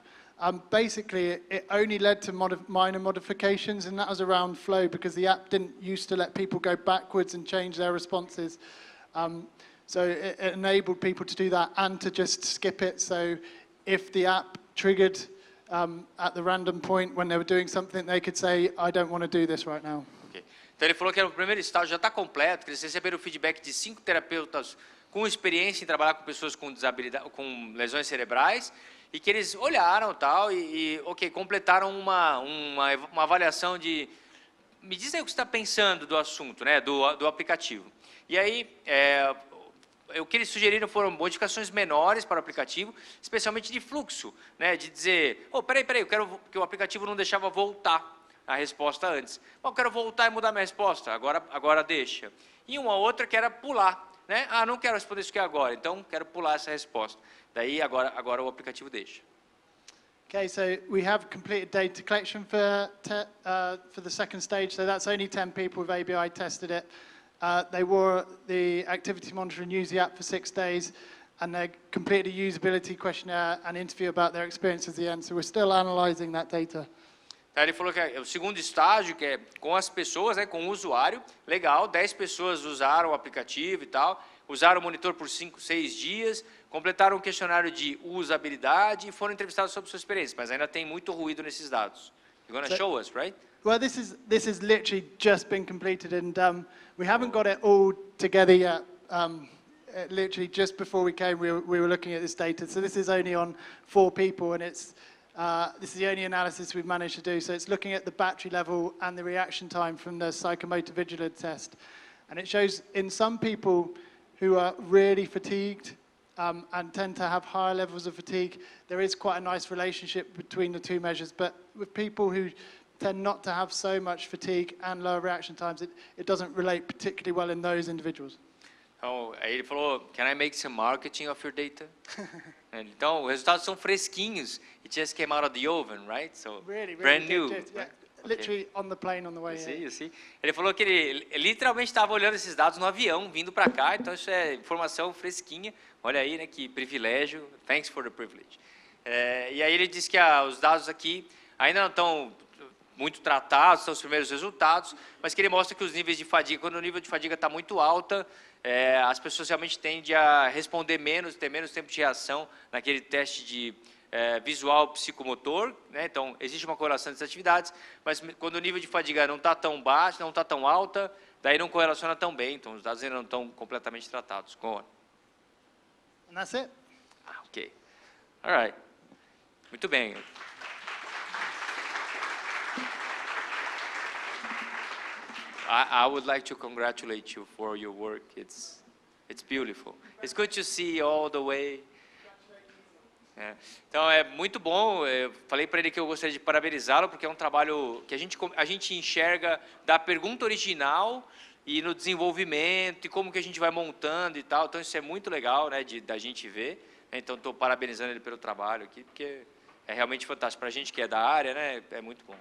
Basically, it only led to minor modifications, and that was around flow, because the app didn't used to let people go backwards and change their responses. So it enabled people to do that and to just skip it. So if the app triggered at the random point when they were doing something, they could say, I don't want to do this right now. Okay. Então ele falou que o primeiro estágio já está completo, que eles receberam o feedback de 5 terapeutas com experiência em trabalhar com pessoas com desabilidade, com lesões cerebrais, e que eles olharam tal ok, completaram uma avaliação de me diz aí o que você está pensando do assunto, né, do aplicativo. E aí o que eles sugeriram foram modificações menores para o aplicativo, especialmente de fluxo, né, de dizer, peraí, eu quero que o aplicativo não deixava voltar a resposta antes. Bom, eu quero voltar e mudar minha resposta, agora deixa. E uma outra que era pular, né? Não quero responder isso aqui agora, então quero pular essa resposta. Daí agora o aplicativo deixa. Okay, so we have completed data collection for the second stage. So that's only 10 people with ABI tested it. They wore the activity monitor and used the app for 6 days, and they completed a usability questionnaire and interview about their experience at the end. So we're still analyzing that data. Ele falou que o segundo estágio, que é com as pessoas, né, com o usuário, legal, 10 pessoas usaram o aplicativo e tal, usaram o monitor por 5, 6 dias, completaram um questionário de usabilidade e foram entrevistados sobre sua experiência, mas ainda tem muito ruído nesses dados. You're going to show us, right? Well, this is literally just been completed, and we haven't got it all together yet. Literally just before we came, we were looking at this data. So this is only on 4 people, and this is the only analysis we've managed to do. So it's looking at the battery level and the reaction time from the psychomotor vigilance test. And it shows in some people who are really fatigued and tend to have higher levels of fatigue, there is quite a nice relationship between the 2 measures. But with people who tend not to have so much fatigue and lower reaction times, it doesn't relate particularly well in those individuals. Então, aí ele falou, can I make some marketing of your data? Então, os resultados são fresquinhos. It just came out of the oven, right? So, Really brand new. good. Yeah, literally on the plane on the way here. You see. Ele falou que ele literalmente estava olhando esses dados no avião, vindo para cá, então isso é informação fresquinha. Olha aí, né, que privilégio. Thanks for the privilege. E aí ele disse que os dados aqui ainda não estão muito tratados, são os primeiros resultados, mas que ele mostra que os níveis de fadiga, quando o nível de fadiga está muito alta, as pessoas realmente tendem a responder menos, ter menos tempo de reação naquele teste de visual psicomotor, né? Então, existe uma correlação dessas atividades, mas quando o nível de fadiga não está tão baixo, não está tão alta, daí não correlaciona tão bem, então os dados ainda não estão completamente tratados. Go on. And that's it. Ok. All right. Muito bem. I would like to congratulate you for your work. It's beautiful. It's good to see you all the way. Então é muito bom. Eu falei para ele que eu gostaria de parabenizá-lo porque é um trabalho que a gente enxerga da pergunta original e no desenvolvimento e como que a gente vai montando e tal. Então isso é muito legal, né, da gente ver. Então estou parabenizando ele pelo trabalho aqui porque é realmente fantástico para a gente que é da área, né? É muito bom.